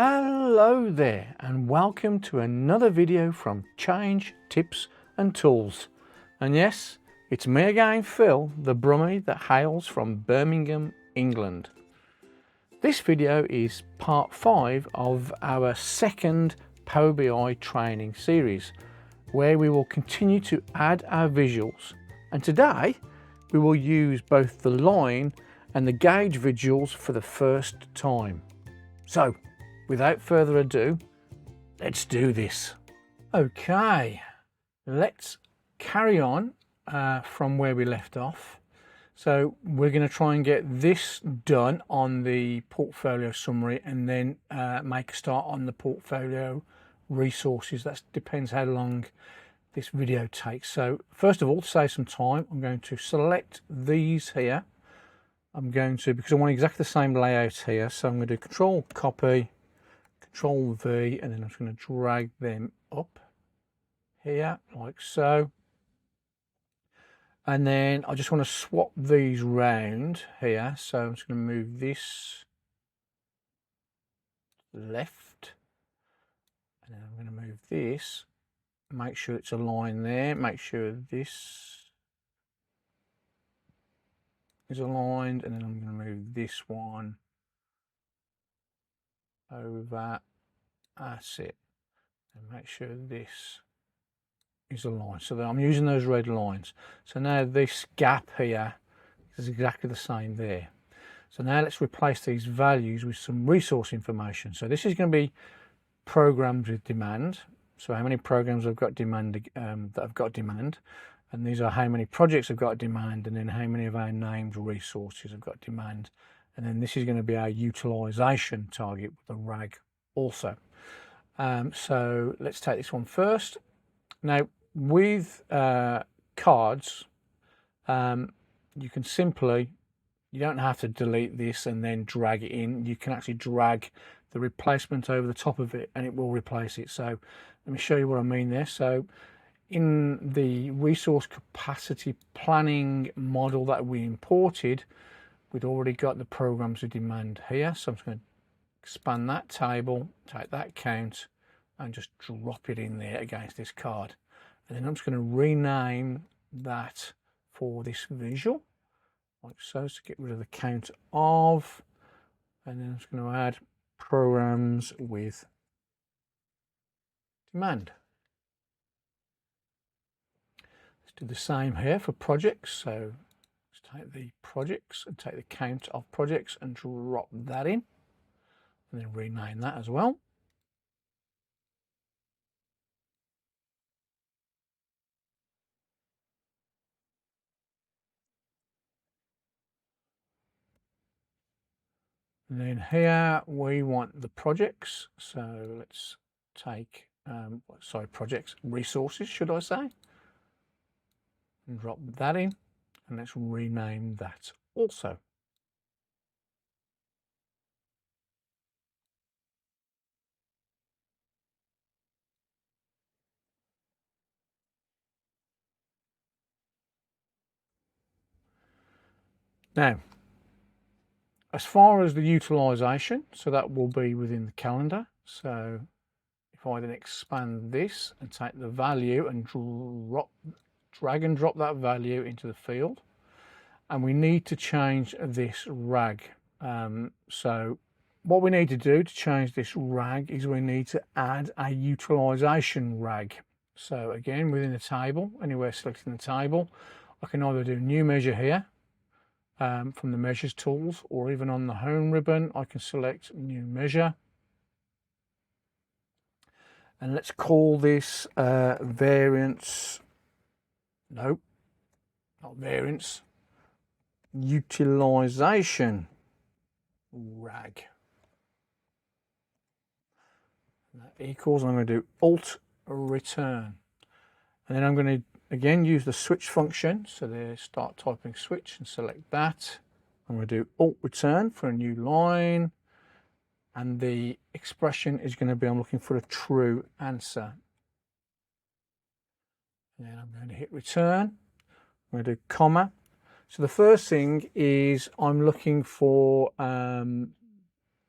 Hello there and welcome to another video from Change Tips and Tools. And yes, it's me again, Phil, the Brummie that hails from Birmingham, England. This video is part 5 of our second Power BI training series, where we will continue to add our visuals. And today we will use both the line and the gauge visuals for the first time. So, without further ado, let's do this. Okay, let's carry on from where we left off. So we're going to try and get this done on the portfolio summary and then make a start on the portfolio resources. That depends how long this video takes. So first of all, to save some time, I'm going to select these here. I'm going to, because I want exactly the same layout here, so I'm going to do Control Copy, Control V, and then I'm just going to drag them up here like so. And then I just want to swap these round here, so I'm just going to move this left, and then I'm going to move this, make sure it's aligned there, make sure this is aligned, and then I'm going to move this one over. That's it, and make sure this is aligned. So that I'm using those red lines. So now this gap here is exactly the same there. So now let's replace these values with some resource information. So this is going to be programs with demand. So how many programs I've got demand that have got demand, and these are how many projects have got demand, and then how many of our named resources have got demand, and then this is going to be our utilization target with the RAG also. So let's take this one first. Now with cards, you can simply, you don't have to delete this and then drag it in. You can actually drag the replacement over the top of it and it will replace it. So let me show you what I mean there. So in the resource capacity planning model that we imported, we'd already got the programs of demand here. So I'm just going to expand that table, take that count and just drop it in there against this card. And then I'm just going to rename that for this visual like so, to get rid of the count of, and then I'm just going to add programs with demand. Let's do the same here for projects. So let's take the projects and take the count of projects and drop that in, and then rename that as well. And then here we want the projects. So let's take, projects, resources, should I say, and drop that in, and let's rename that also. Now, as far as the utilization, so that will be within the calendar. So if I then expand this and take the value and drag and drop that value into the field, and we need to change this RAG. So what we need to do to change this RAG is we need to add a utilization RAG. So again, within the table, anywhere selecting the table, I can either do new measure here, from the measures tools, or even on the home ribbon I can select new measure, and let's call this variance, nope, not variance, utilization RAG. And that equals, I'm going to do Alt return, and then I'm going to again use the switch function. So there, start typing switch and select that. I'm going to do Alt return for a new line, and the expression is going to be, I'm looking for a true answer. And then I'm going to hit return. I'm going to do comma. So the first thing is I'm looking for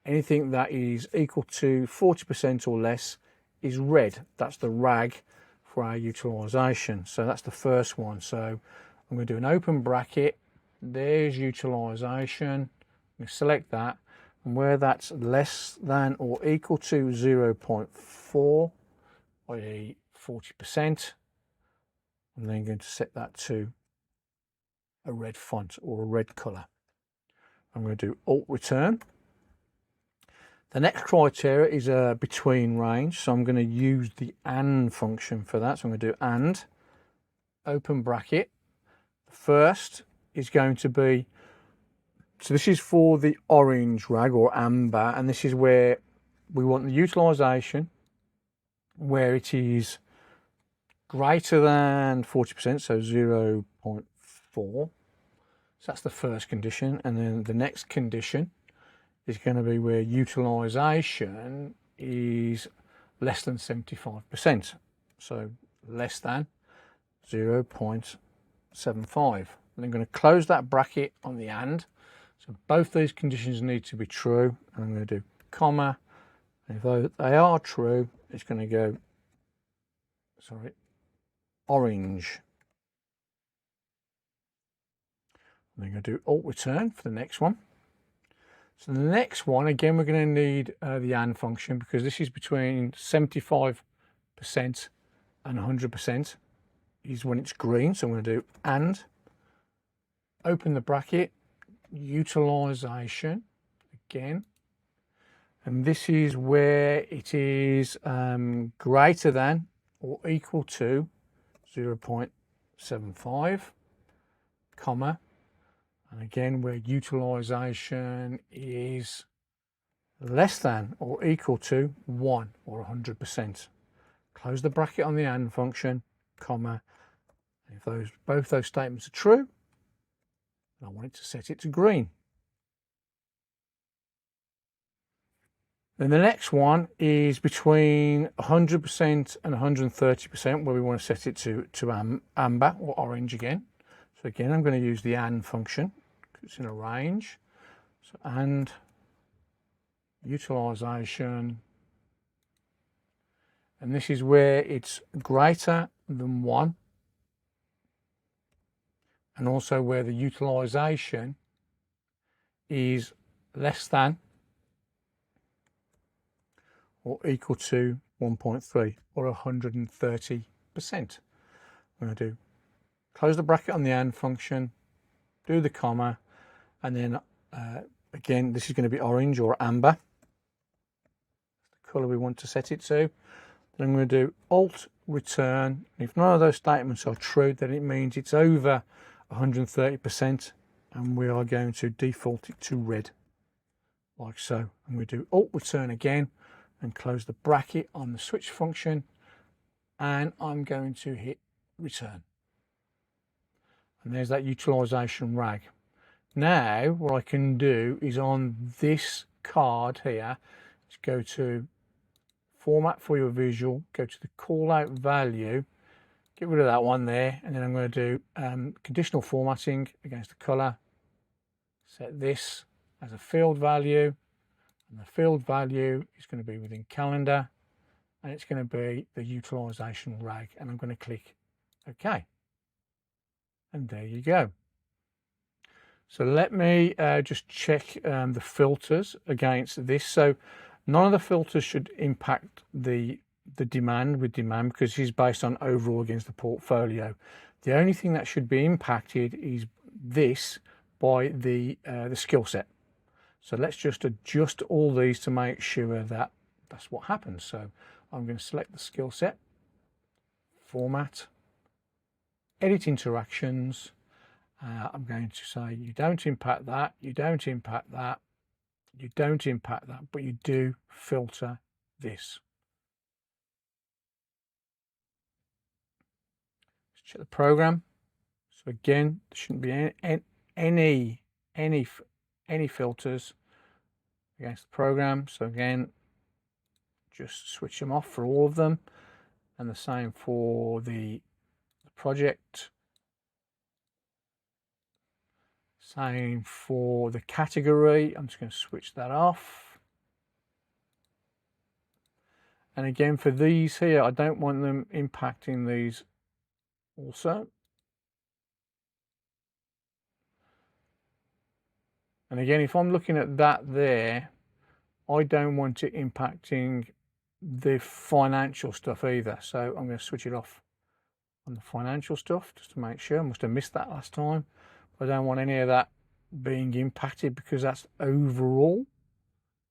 Anything that is equal to 40% or less is red. That's the RAG for our utilisation. So that's the first one. So I'm going to do an open bracket. There's utilisation. I'm going to select that. And where that's less than or equal to 0.4, i.e. 40%, I'm then going to set that to a red font or a red colour. I'm going to do Alt Return. The next criteria is a between range, so I'm going to use the AND function for that. So I'm going to do AND, open bracket. The first is going to be, so this is for the orange RAG or amber, and this is where we want the utilisation where it is greater than 40%, so 0.4. So that's the first condition, and then the next condition is going to be where utilisation is less than 75%, so less than 0.75. And I'm going to close that bracket on the AND. So both these conditions need to be true, and I'm going to do comma, and if they are true, it's going to go, sorry, orange. I'm going to do Alt Return for the next one. So the next one, again, we're going to need the AND function, because this is between 75% and 100% is when it's green. So I'm going to do AND, open the bracket, utilisation again. And this is where it is greater than or equal to 0.75, comma, and again where utilisation is less than or equal to 1 or 100%. Close the bracket on the AND function, comma, and if both those statements are true, I want it to set it to green. Then the next one is between 100% and 130%, where we want to set it to amber or orange again. So again, I'm going to use the AND function, because it's in a range. So AND, utilisation, and this is where it's greater than 1, and also where the utilisation is less than or equal to 1.3 or 130%. I'm going to do close the bracket on the AND function, do the comma, and then again, this is going to be orange or amber, the colour we want to set it to. Then I'm going to do Alt Return. If none of those statements are true, then it means it's over 130%, and we are going to default it to red, like so. I'm going to do Alt Return again and close the bracket on the switch function, and I'm going to hit return. And there's that utilisation RAG. Now what I can do is on this card here, is go to format for your visual, go to the call out value, get rid of that one there, and then I'm going to do conditional formatting against the colour, set this as a field value, and the field value is going to be within calendar, and it's going to be the utilisation RAG, and I'm going to click OK. And there you go. So let me just check the filters against this. So none of the filters should impact the demand with demand, because this is based on overall against the portfolio. The only thing that should be impacted is this by the skill set. So let's just adjust all these to make sure that that's what happens. So I'm going to select the skill set, format, edit interactions. I'm going to say you don't impact that, you don't impact that, you don't impact that, but you do filter this. Let's check the program. So again, there shouldn't be any filters against the program. So again, just switch them off for all of them, and the same for the project. Same for the category. I'm just going to switch that off. And again, for these here, I don't want them impacting these also. And again, if I'm looking at that there, I don't want it impacting the financial stuff either. So I'm going to switch it off on the financial stuff just to make sure. I must have missed that last time. I don't want any of that being impacted because that's overall,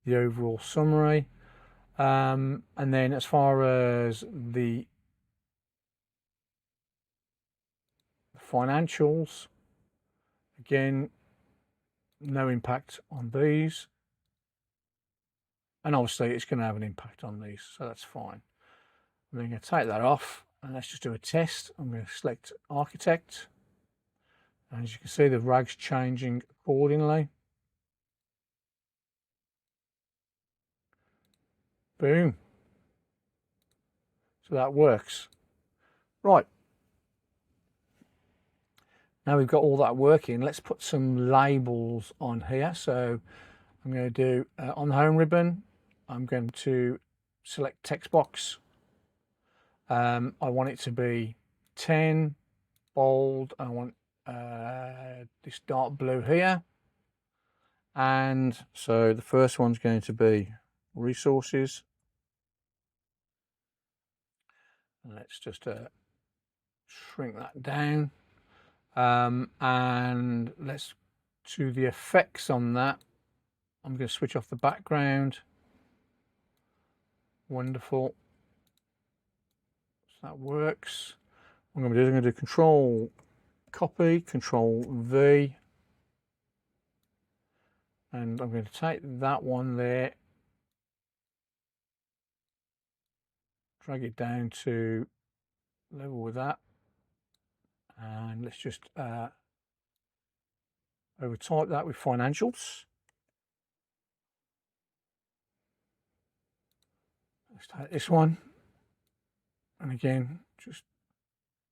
the overall summary. And then as far as the financials, again, no impact on these. And obviously it's going to have an impact on these, so that's fine. I'm going to take that off and let's just do a test. I'm going to select architect. And as you can see, the RAG's changing accordingly. Boom. So that works. Right. Now we've got all that working, let's put some labels on here. So I'm going to do on the home ribbon, I'm going to select text box. I want it to be 10, bold. I want this dark blue here. And so the first one's going to be resources. And let's just shrink that down. And let's do the effects on that. I'm going to switch off the background. Wonderful. So that works. What I'm going to do is I'm going to do Control Copy, Control V. And I'm going to take that one there, drag it down to level with that. And let's just overtype that with financials. Let's take this one. And again, just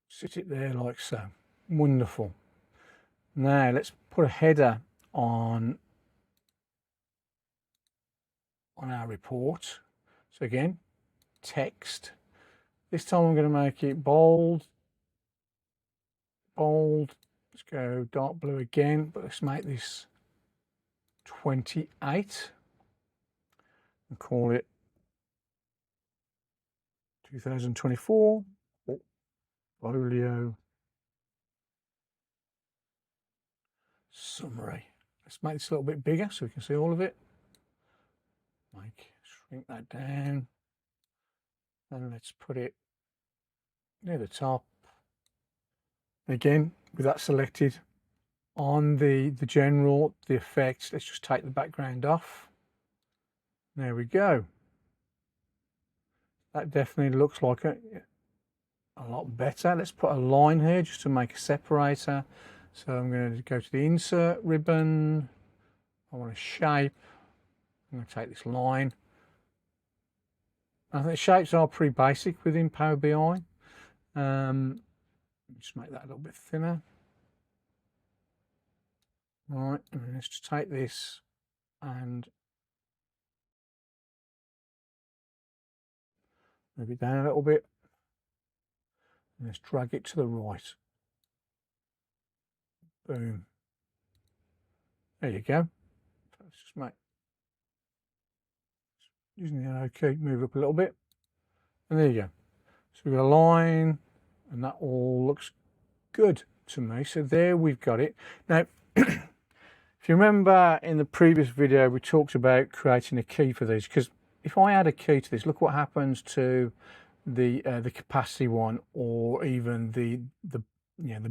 sit it there like so. Wonderful. Now let's put a header on our report. So again, text. This time I'm going to make it bold. Bold. Let's go dark blue again, but let's make this 28 and call it 2024 portfolio summary. Let's make this a little bit bigger so we can see all of it. Shrink that down, and let's put it near the top. Again, with that selected, on the general, the effects, let's just take the background off. There we go. That definitely looks like a lot better. Let's put a line here just to make a separator. So I'm going to go to the insert ribbon. I want a shape. I'm going to take this line. I think the shapes are pretty basic within Power BI. Just make that a little bit thinner. Right, and let's just take this and move it down a little bit. And let's drag it to the right. Boom. There you go. Let's just make, using the arrow key, move up a little bit. And there you go. So we've got a line, and that all looks good to me. So there we've got it. Now, if you remember in the previous video, we talked about creating a key for these, because if I add a key to this, look what happens to the capacity one, or even the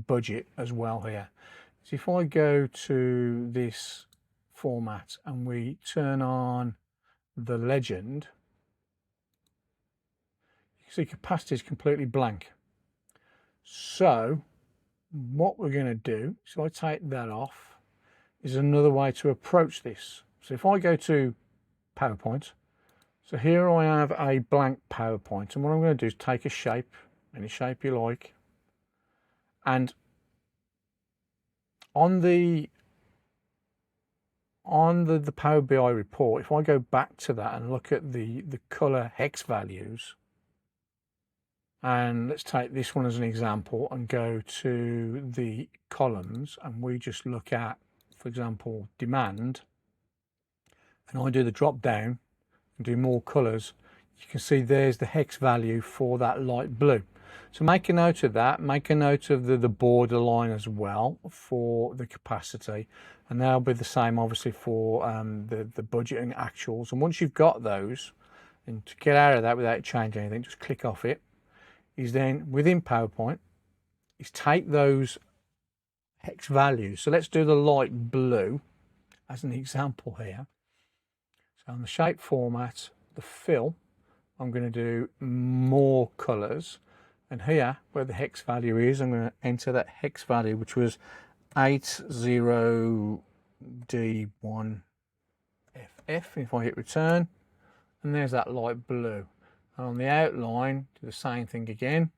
budget as well here. So if I go to this format and we turn on the legend, you can see capacity is completely blank. So what we're going to do, so I take that off, is another way to approach this. So if I go to PowerPoint, so here I have a blank PowerPoint, and what I'm going to do is take a shape, any shape you like, and on the on the Power BI report, if I go back to that and look at the color hex values, and let's take this one as an example and go to the columns, and we just look at, for example, demand, and I do the drop down and do more colors, you can see there's the hex value for that light blue. So make a note of that, make a note of the border line as well for the capacity, and they'll be the same obviously for the budget and actuals. And once you've got those, and to get out of that without changing anything, just click off it, is then within PowerPoint, is take those hex values. So let's do the light blue as an example here. So on the shape format, the fill, I'm going to do more colors, and here where the hex value is, I'm going to enter that hex value, which was 80D1FF. If I hit return, and there's that light blue. And on the outline, do the same thing again.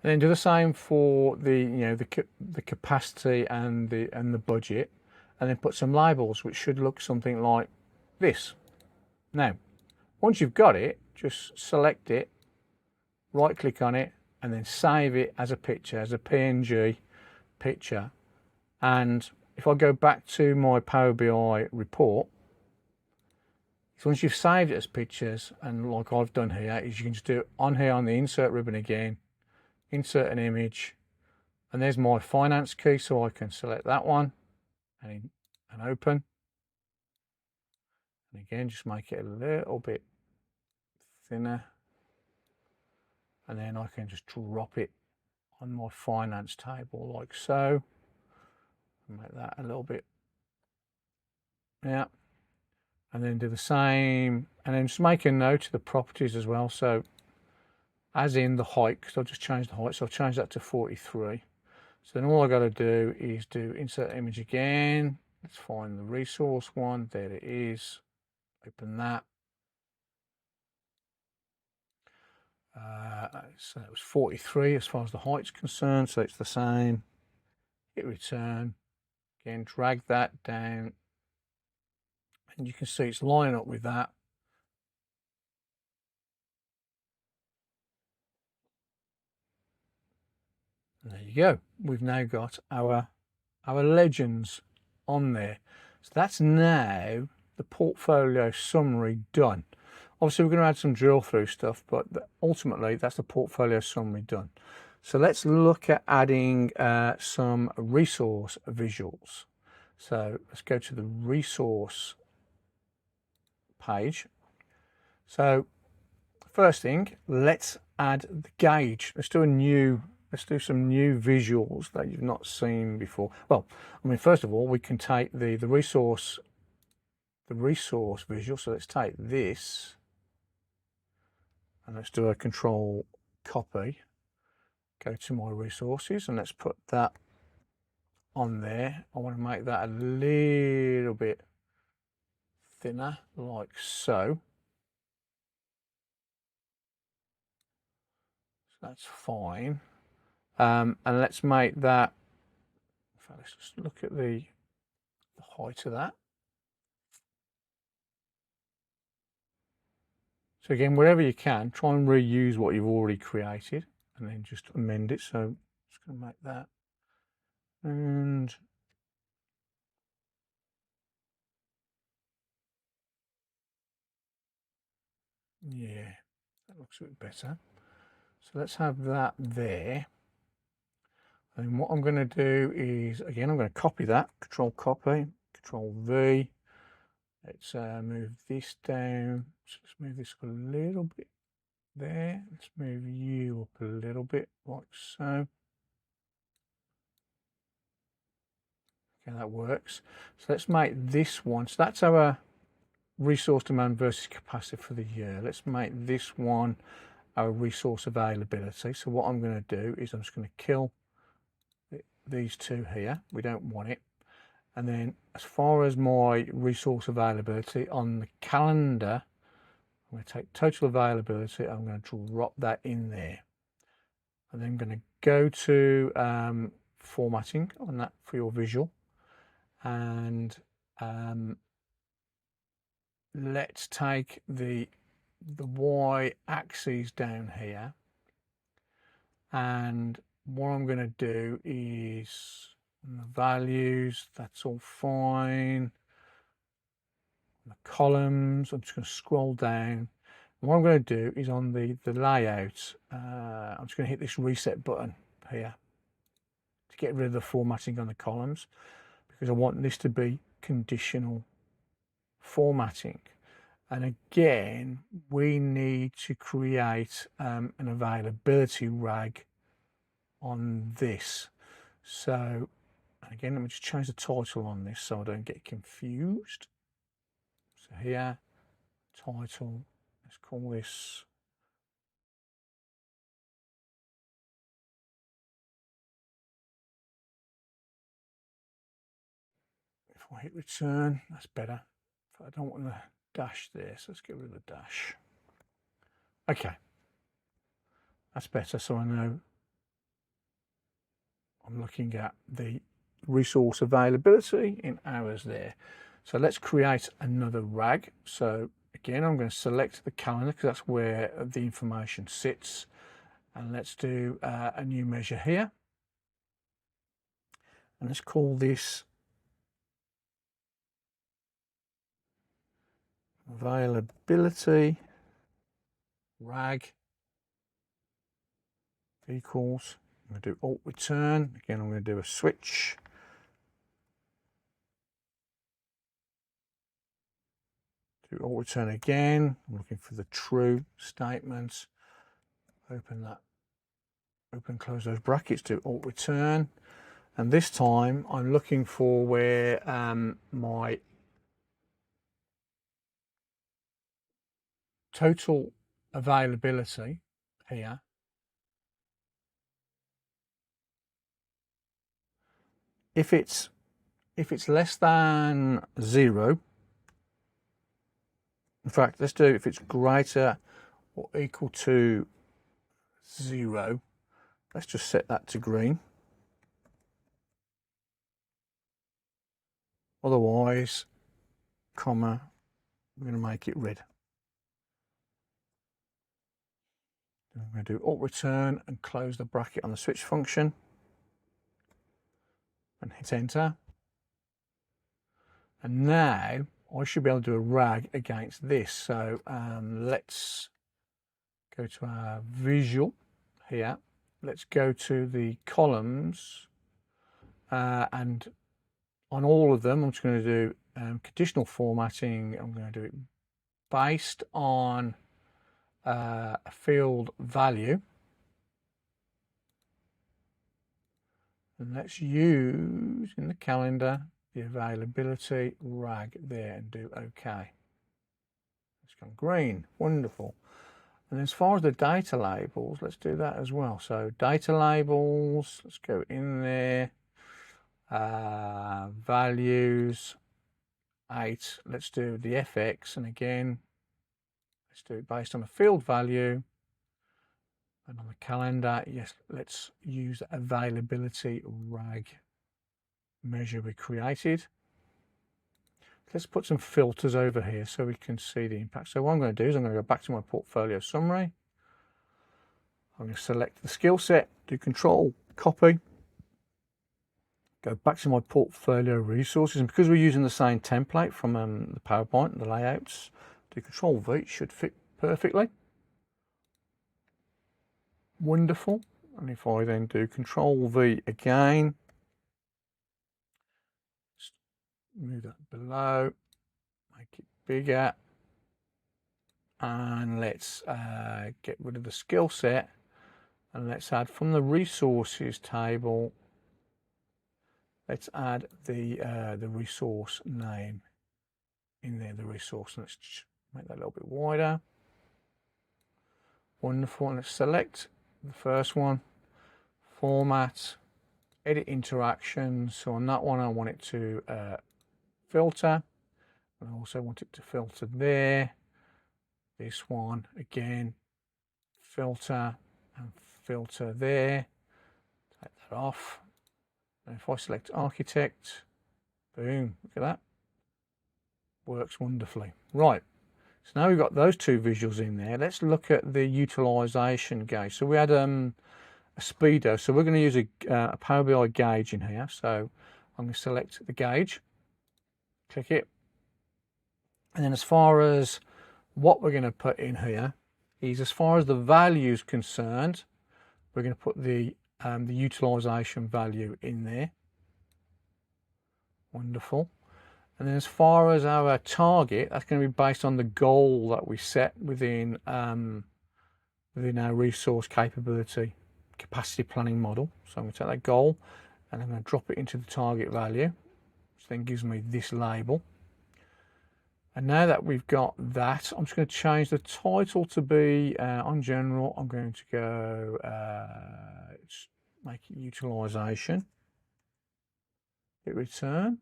And then do the same for the the capacity and the budget, and then put some labels which should look something like this. Now, once you've got it, just select it, right click on it, and then save it as a picture, as a PNG picture. And if I go back to my Power BI report, so once you've saved it as pictures, and like I've done here, is you can just do it on here on the insert ribbon again, insert an image, and there's my finance key, so I can select that one and open. And again, just make it a little bit thinner, and then I can just drop it on my finance table like so. Make that a little bit, yeah, and then do the same, and then just make a note of the properties as well. So as in the height, because I'll just change the height, so I'll change that to 43. So then all I got to do is do insert image again. Let's find the resource one. There it is. Open that. So it was 43 as far as the height's concerned, so it's the same. Hit return. Again, drag that down, and you can see it's lining up with that. And there you go. We've now got our legends on there. So that's now the portfolio summary done. Obviously, we're going to add some drill through stuff, but ultimately that's the portfolio summary done. So let's look at adding some resource visuals. So let's go to the resource page. So first thing, let's add the gauge. Let's do some new visuals that you've not seen before. Well, I mean, first of all, we can take the resource visual. So let's take this and let's do a control copy. Go to my resources and let's put that on there. I want to make that a little bit thinner, like so. So that's fine. And let's make that, in fact, let's just look at the height of that. So again, wherever you can, try and reuse what you've already created and then just amend it. So I'm just going to make that, and yeah, that looks a bit better. So let's have that there. And what I'm going to do is, again, I'm going to copy that, control copy, control V. Let's move this down. So let's move this up a little bit there. Let's move you up a little bit, like so. Okay, that works. So let's make this one. So that's our resource demand versus capacity for the year. Let's make this one our resource availability. So what I'm going to do is I'm just going to kill these two here. We don't want it. And then as far as my resource availability on the calendar, I'm going to take total availability. I'm going to drop that in there. And then I'm going to go to formatting on that for your visual, and let's take the Y axis down here, and what I'm going to do is the values, that's all fine. The columns, I'm just going to scroll down. And what I'm going to do is on the layout, I'm just going to hit this reset button here to get rid of the formatting on the columns, because I want this to be conditional formatting. And again, we need to create an availability RAG on this. So again, let me just change the title on this so I don't get confused. So here, title, let's call this if I hit return, that's better. But I don't want the dash there, so let's get rid of the dash. Okay, that's better, so I know I'm looking at the resource availability in hours there. So let's create another RAG. So again, I'm going to select the calendar because that's where the information sits. And let's do a new measure here. And let's call this availability RAG equals, I'm going to do alt return. Again, I'm going to do a switch. Do alt return again. I'm looking for the true statements. Open that, open, close those brackets, do alt return. And this time I'm looking for where my total availability here if it's less than 0, in fact let's do if it's greater or equal to 0, let's just set that to green. Otherwise, comma, I'm going to make it red. I'm going to do alt return and close the bracket on the switch function and hit enter. And now I should be able to do a RAG against this. So let's go to our visual here. Let's go to the columns and on all of them I'm just going to do conditional formatting. I'm going to do it based on a field value. And let's use in the calendar the availability RAG there and do OK. It's gone green, wonderful. And as far as the data labels, let's do that as well. So data labels, let's go in there. Values 8, let's do the FX, and again let's do it based on a field value. And on the calendar, yes, let's use the availability RAG measure we created. Let's put some filters over here so we can see the impact. So what I'm going to do is I'm going to go back to my portfolio summary. I'm going to select the skill set, do Control, copy, go back to my portfolio resources, and because we're using the same template from the PowerPoint and the layouts, do Control V, it should fit perfectly. Wonderful. And if I then do Control V again, just move that below, make it bigger, and let's get rid of the skill set, and let's add from the resources table, let's add the resource name in there, the resource, and let's make that a little bit wider. Wonderful. And let's select the first one, format, edit interactions. So on that one I want it to filter, and I also want it to filter there. This one again, filter and filter there, take that off. And if I select architect, boom, look at that. Works wonderfully. Right, so now we've got those two visuals in there. Let's look at the utilization gauge. So we had a speedo, so we're going to use a Power BI gauge in here. So I'm going to select the gauge, click it, and then as far as what we're going to put in here is, as far as the value is concerned, we're going to put the utilization value in there. Wonderful. And then as far as our target, that's going to be based on the goal that we set within within our resource capability capacity planning model. So I'm going to take that goal and I'm going to drop it into the target value, which then gives me this label. And now that we've got that, I'm just going to change the title to be on general. I'm going to go make it utilization, hit return,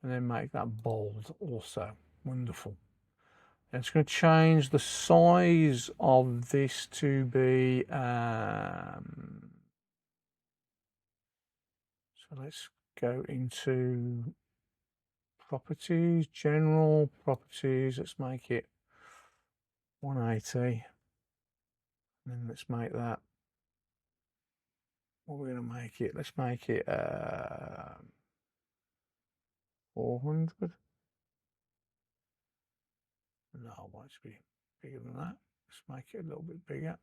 and then make that bold also. Wonderful. And it's going to change the size of this to be so let's go into properties, general properties. Let's make it 180, and then let's make that, what we're going to make it, let's make it 400. No, I want it to be bigger than that. Let's make it a little bit bigger.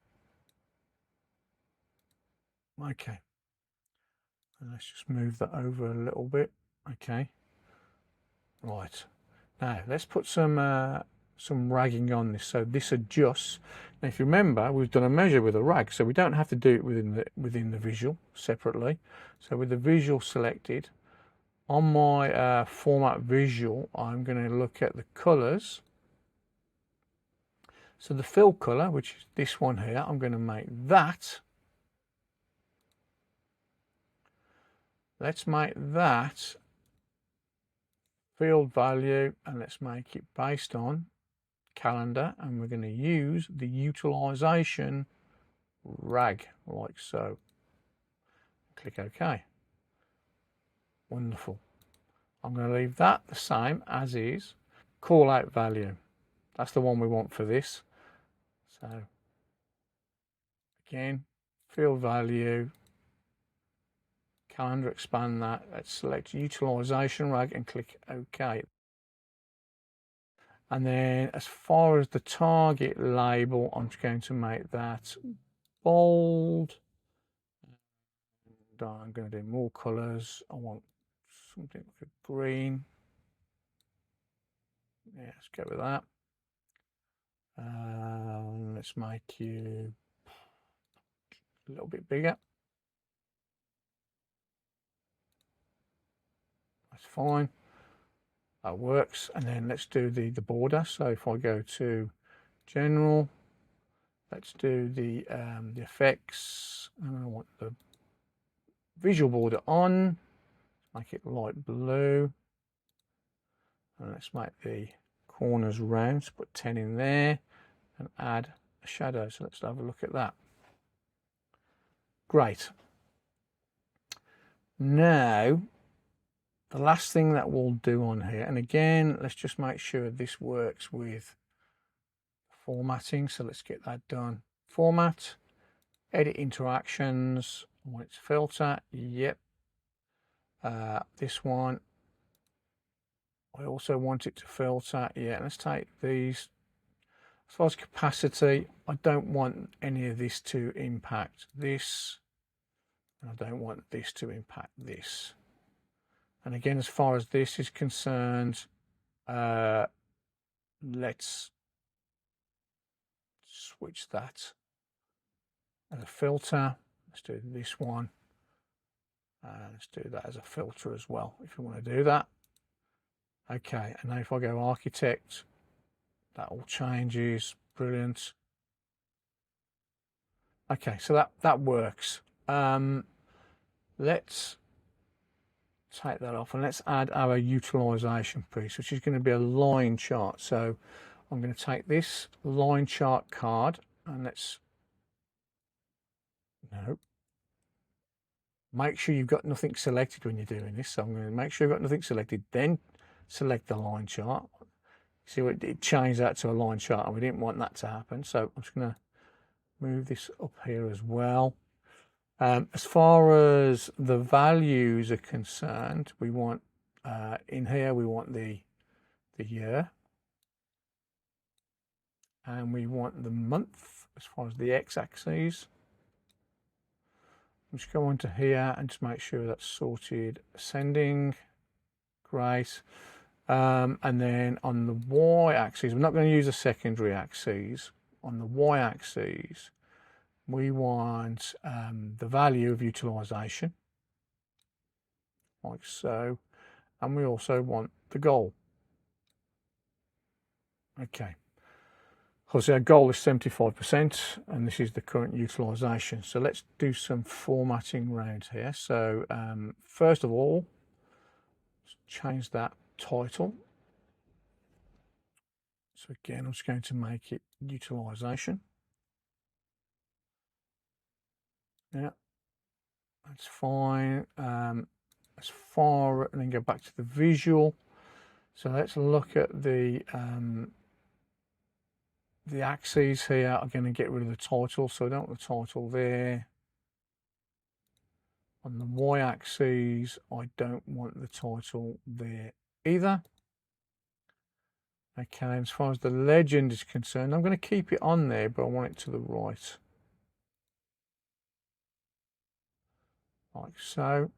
Okay, and let's just move that over a little bit. Okay, right, now let's put some ragging on this, so this adjusts. Now if you remember, we've done a measure with a rag, so we don't have to do it within the visual separately. So with the visual selected, on my format visual, I'm going to look at the colors. So the fill color, which is this one here, I'm going to make that. Let's make that field value, and let's make it based on calendar, and we're going to use the utilization RAG, like so. Click OK. Wonderful. I'm going to leave that the same as is. Call out value, that's the one we want for this. So again, field value, calendar, expand that. Let's select utilization RAG and click OK. And then as far as the target label, I'm just going to make that bold. And I'm going to do more colors. I want something like a green. Yeah, let's go with that. Let's make you a little bit bigger. That's fine. That works. And then let's do the border. So if I go to general, let's do the effects, and I want the visual border on. Make it light blue. And let's make the corners round. So put 10 in there and add a shadow. So let's have a look at that. Great. Now, the last thing that we'll do on here, and again, let's just make sure this works with formatting. So let's get that done. Format, edit interactions. I want it to filter. Yep. This one, I also want it to filter. Yeah, let's take these. As far as capacity, I don't want any of this to impact this, and I don't want this to impact this. And again, as far as this is concerned, let's switch that as a filter. Let's do this one. Let's do that as a filter as well, if you want to do that. Okay, and now if I go architect, that all changes. Brilliant. Okay, so that works. Let's take that off and let's add our utilization piece, which is going to be a line chart. So I'm going to take this line chart card and let's No. Make sure you've got nothing selected when you're doing this. So I'm going to make sure you've got nothing selected, then select the line chart. See what it changed that to a line chart, and we didn't want that to happen. So I'm just going to move this up here as well. As far as the values are concerned, we want in here we want the year, and we want the month as far as the x-axis. Just go on to here and just make sure that's sorted ascending. Great. And then on the y-axis, we're not going to use the secondary axes. On the y-axis, we want the value of utilization, like so, and we also want the goal. Okay. So our goal is 75%, and this is the current utilization. So let's do some formatting around here. So first of all, let's change that title. So again, I'm just going to make it utilization. Yeah, that's fine. As far, and then go back to the visual. So let's look at the axes here. I'm going to get rid of the title, so I don't want the title there. On the y-axis, I don't want the title there either. Okay, as far as the legend is concerned, I'm going to keep it on there, but I want it to the right. Like so.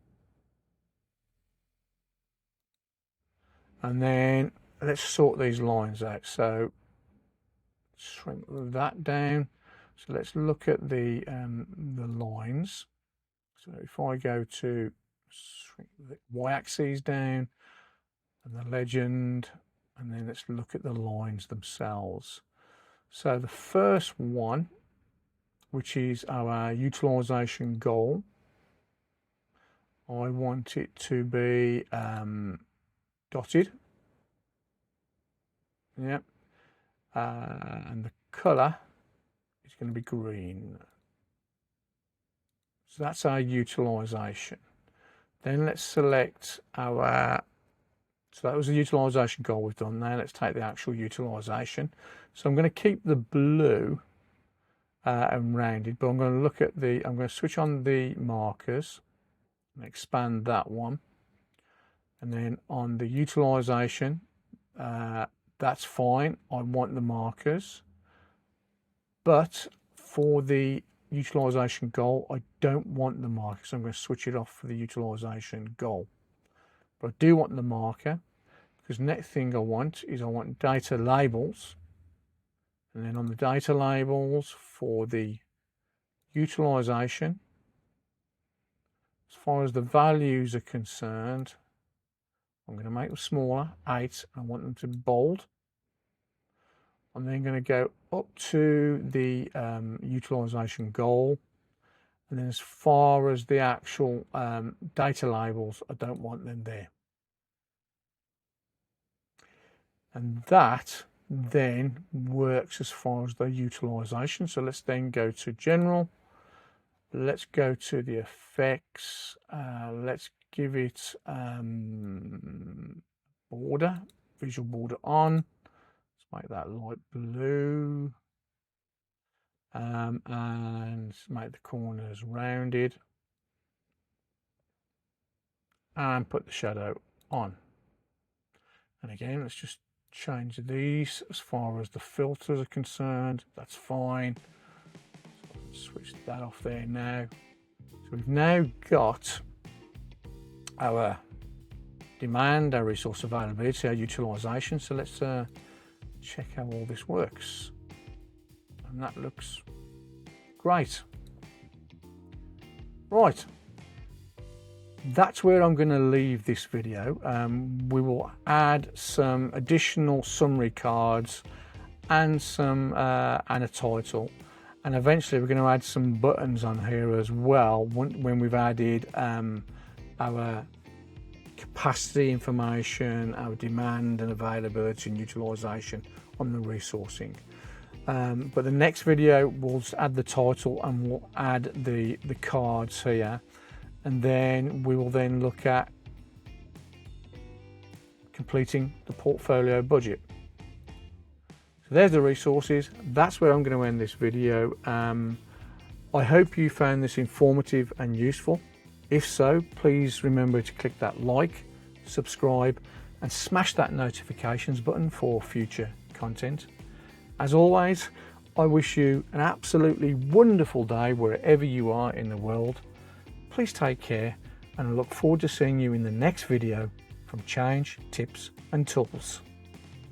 And then let's sort these lines out. So shrink that down. So let's look at the lines. So if I go to shrink the y-axis down and the legend, and then let's look at the lines themselves. So the first one, which is our utilization goal, I want it to be dotted. Yeah. And the color is going to be green. So that's our utilization. Then let's select our, so that was the utilization goal we've done there. Let's take the actual utilization. So I'm going to keep the blue and rounded, but I'm going to look at the, I'm going to switch on the markers and expand that one. And then on the utilization, that's fine. I want the markers. But for the utilization goal, I don't want the marker, so I'm going to switch it off for the utilization goal. But I do want the marker, because next thing I want is I want data labels. And then on the data labels for the utilization, as far as the values are concerned, I'm going to make them smaller, 8, and I want them to be bold. I'm then going to go up to the utilization goal, and then as far as the actual data labels, I don't want them there. And that then works as far as the utilization. So let's then go to general. Let's go to the effects. Let's give it border, visual border on. Let's make that light blue. And make the corners rounded. And put the shadow on. And again, let's just change these as far as the filters are concerned. That's fine. So let's switch that off there now. So we've now got our demand, our resource availability, our utilization. So let's check how all this works. And that looks great. Right. That's where I'm going to leave this video. We will add some additional summary cards and some and a title, and eventually we're going to add some buttons on here as well when we've added our capacity information, our demand and availability and utilization on the resourcing. But the next video we'll just add the title and we'll add the cards here, and then we will then look at completing the portfolio budget. So there's the resources. That's where I'm going to end this video. I hope you found this informative and useful. If so, please remember to click that like, subscribe, and smash that notifications button for future content. As always, I wish you an absolutely wonderful day wherever you are in the world. Please take care, and I look forward to seeing you in the next video from Change, Tips and Tools.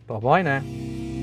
Bye bye now.